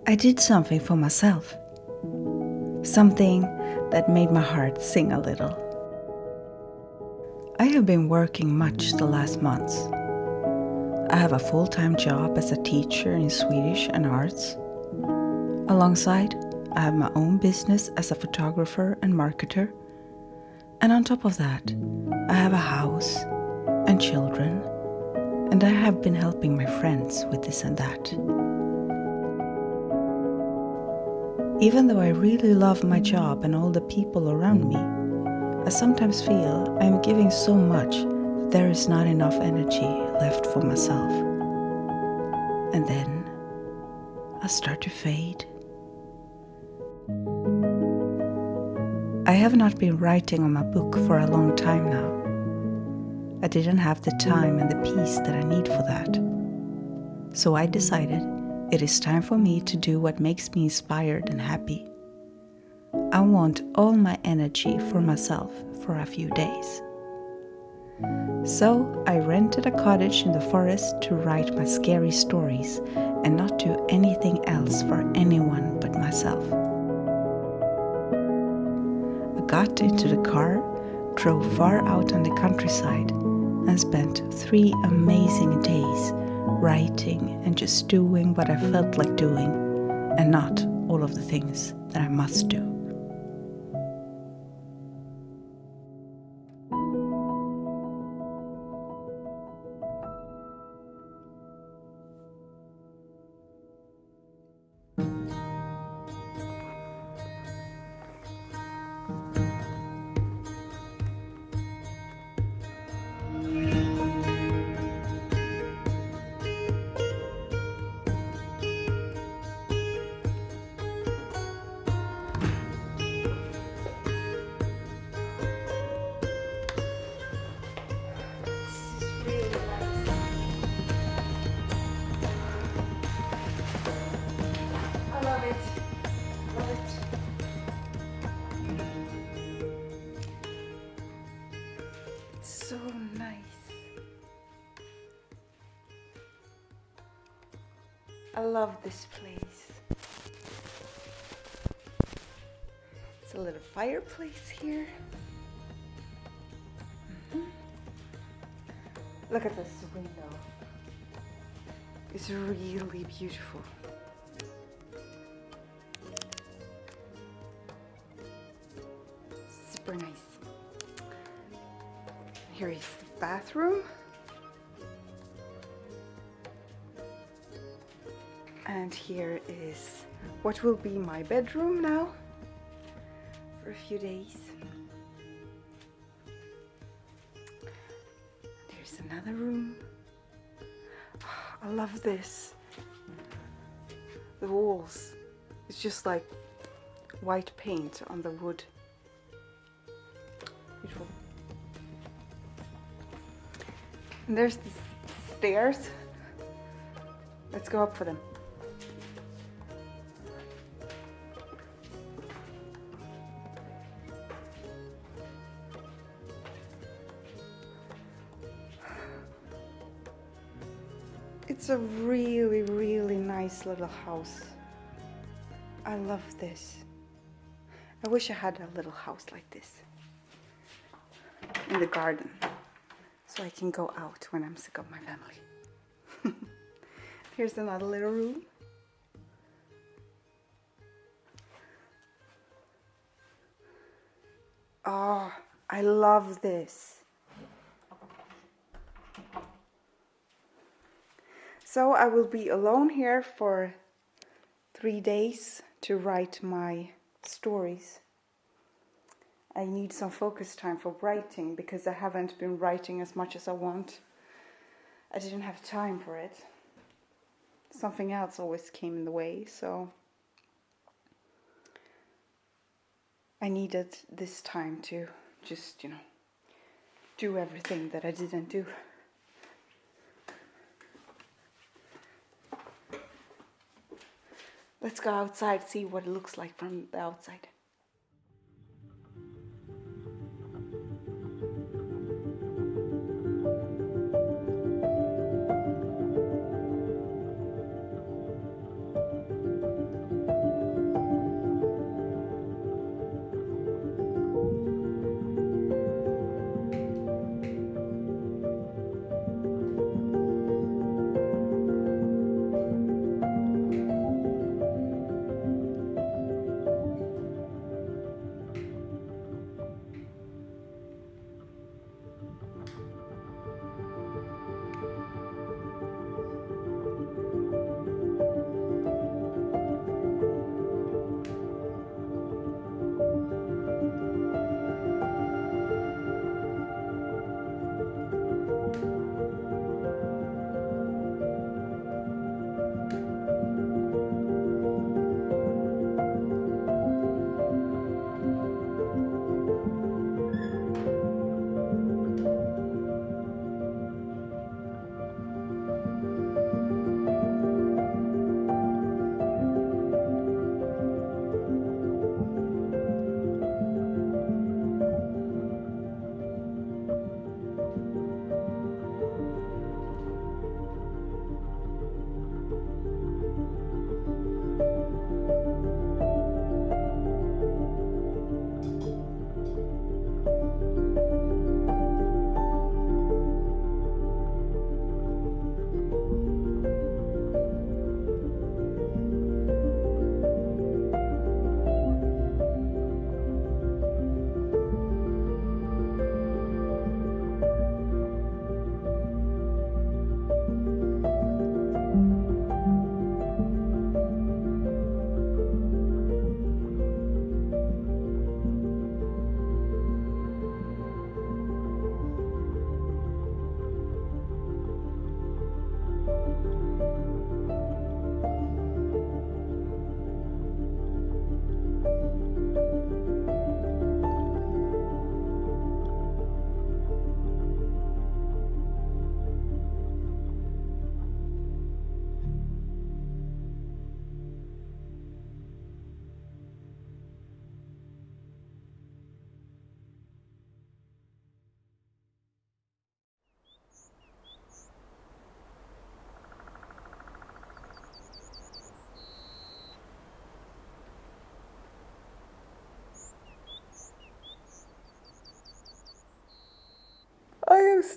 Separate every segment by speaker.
Speaker 1: I did something for myself. Something that made my heart sing a little. I have been working much the last months. I have a full-time job as a teacher in Swedish and arts. Alongside, I have my own business as a photographer and marketer. And on top of that, I have a house and children, and I have been helping my friends with this and that. Even though I really love my job and all the people around me, I sometimes feel I am giving so much that there is not enough energy left for myself. And then I start to fade. I have not been writing on my book for a long time now. I didn't have the time and the peace that I need for that. So I decided it is time for me to do what makes me inspired and happy. I want all my energy for myself for a few days. So I rented a cottage in the forest to write my scary stories and not do anything else for anyone but myself. I got into the car, drove far out on the countryside, and spent 3 amazing days writing and just doing what I felt like doing, and not all of the things that I must do. So nice. I love this place. It's a little fireplace here. Look at this window. It's really beautiful. Super nice. Here is the bathroom. And here is what will be my bedroom now for a few days. There's another room. I love this. The walls, it's just like white paint on the wood. Beautiful. And there's the stairs. Let's go up for them. It's a really, really nice little house. I love this. I wish I had a little house like this in the garden, so I can go out when I'm sick of my family. Here's another little room. Oh, I love this. So I will be alone here for 3 days to write my stories. I need some focus time for writing because I haven't been writing as much as I want. I didn't have time for it. Something else always came in the way, so I needed this time to just, do everything that I didn't do. Let's go outside, see what it looks like from the outside.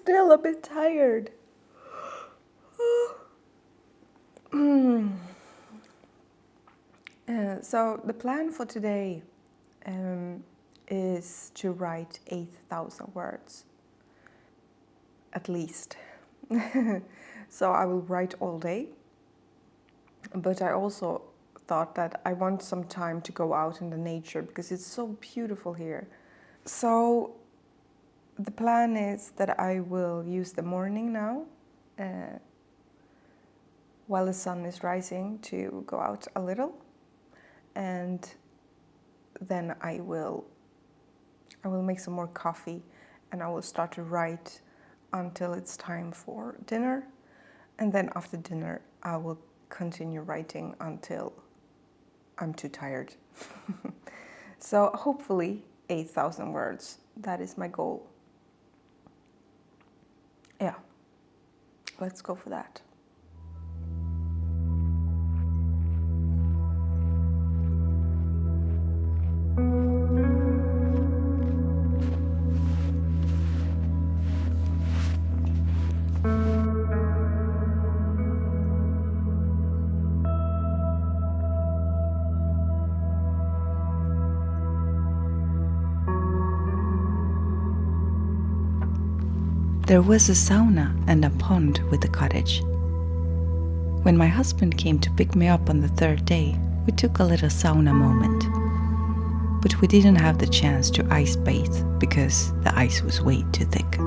Speaker 1: still a bit tired. So the plan for today is to write 8,000 words, at least. So I will write all day, but I also thought that I want some time to go out in the nature because it's so beautiful here. So the plan is that I will use the morning now while the sun is rising to go out a little, and then I will make some more coffee and I will start to write until it's time for dinner, and then after dinner I will continue writing until I'm too tired. So hopefully 8,000 words, that is my goal. Yeah, let's go for that. There was a sauna and a pond with the cottage. When my husband came to pick me up on the third day, we took a little sauna moment. But we didn't have the chance to ice bathe because the ice was way too thick.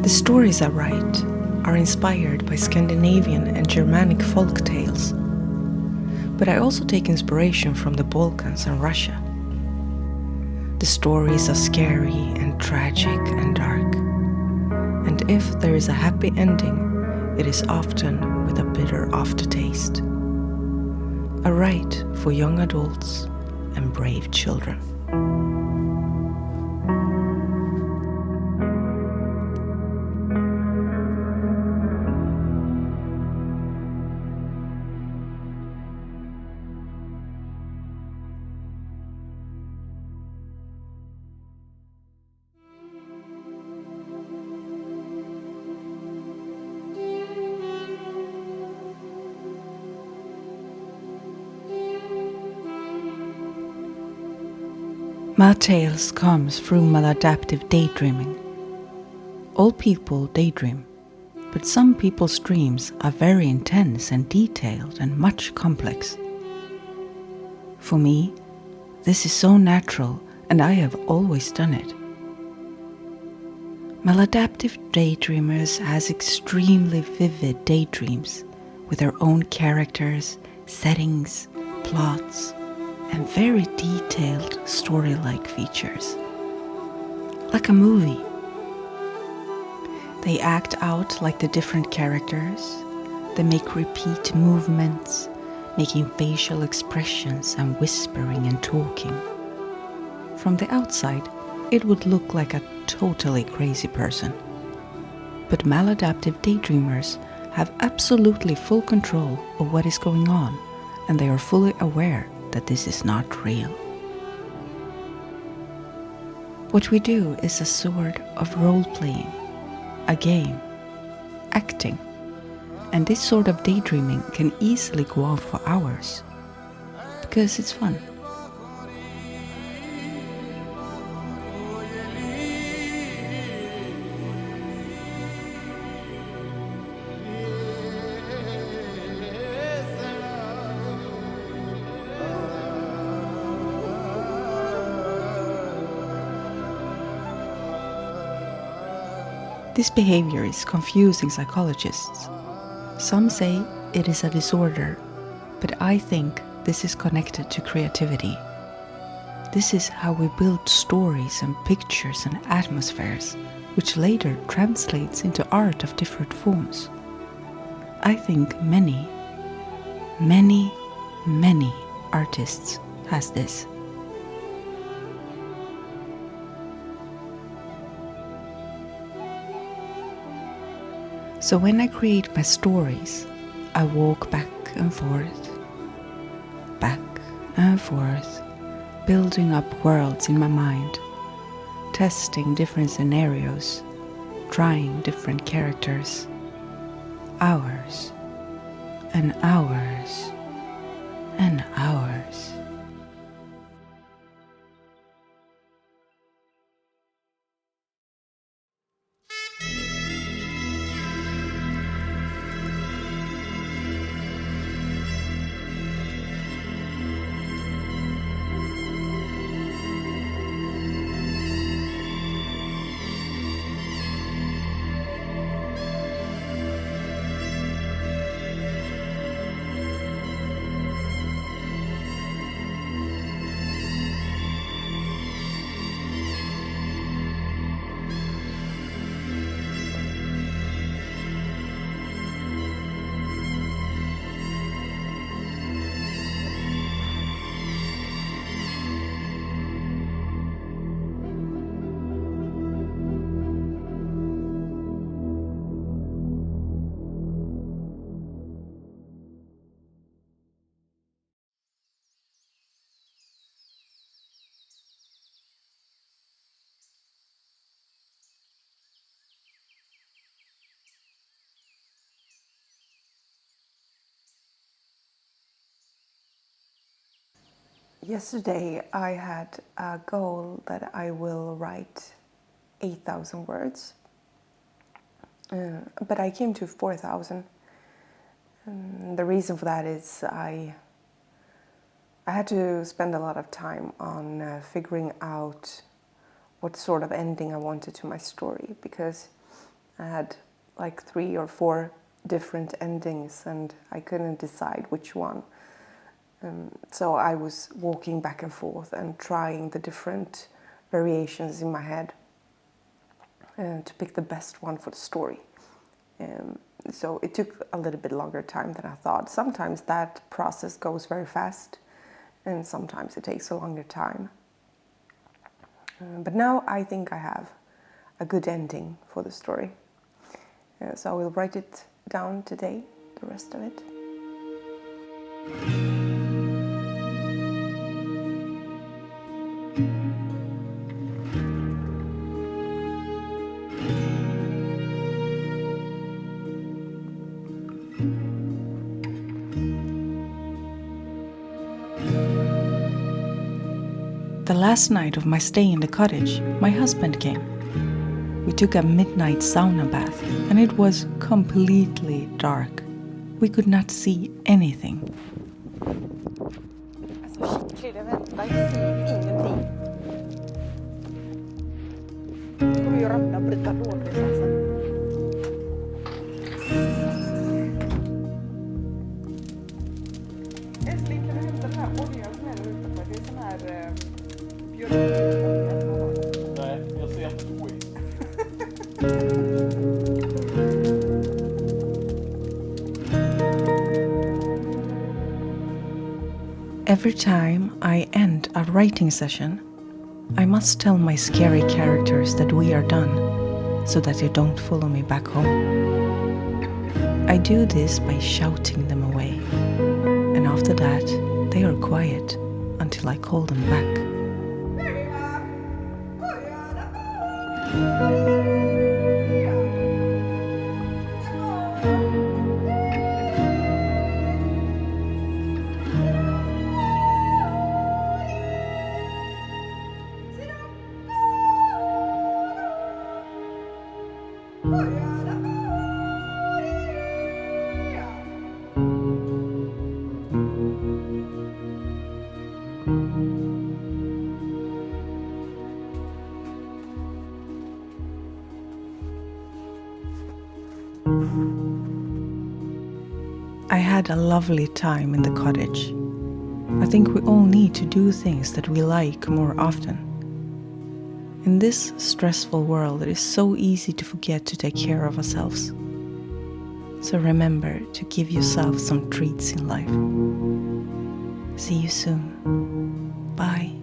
Speaker 1: The stories I write are inspired by Scandinavian and Germanic folk tales, but I also take inspiration from the Balkans and Russia. The stories are scary and tragic and dark, and if there is a happy ending, it is often with a bitter aftertaste. I write for young adults and brave children. My tales comes through maladaptive daydreaming. All people daydream, but some people's dreams are very intense and detailed and much complex. For me, this is so natural and I have always done it. Maladaptive daydreamers has extremely vivid daydreams with their own characters, settings, plots, and very detailed story-like features. Like a movie. They act out like the different characters. They make repeat movements, making facial expressions and whispering and talking. From the outside, it would look like a totally crazy person. But maladaptive daydreamers have absolutely full control of what is going on, and they are fully aware that this is not real. What we do is a sort of role-playing, a game, acting. And this sort of daydreaming can easily go on for hours, because it's fun. This behavior is confusing psychologists. Some say it is a disorder, but I think this is connected to creativity. This is how we build stories and pictures and atmospheres, which later translates into art of different forms. I think many artists has this. So when I create my stories, I walk back and forth, building up worlds in my mind, testing different scenarios, trying different characters, hours and hours and hours. Yesterday I had a goal that I will write 8,000 words, but I came to 4,000. The reason for that is I had to spend a lot of time on figuring out what sort of ending I wanted to my story, because I had like 3 or 4 different endings and I couldn't decide which one. So I was walking back and forth and trying the different variations in my head to pick the best one for the story. So it took a little bit longer time than I thought. Sometimes that process goes very fast and sometimes it takes a longer time. But now I think I have a good ending for the story. So I will write it down today, the rest of it. The last night of my stay in the cottage, my husband came. We took a midnight sauna bath and it was completely dark. We could not see anything. Every time I end a writing session, I must tell my scary characters that we are done, so that they don't follow me back home. I do this by shouting them away, and after that, they are quiet until I call them back. I had a lovely time in the cottage. I think we all need to do things that we like more often. In this stressful world, it is so easy to forget to take care of ourselves. So remember to give yourself some treats in life. See you soon. Bye.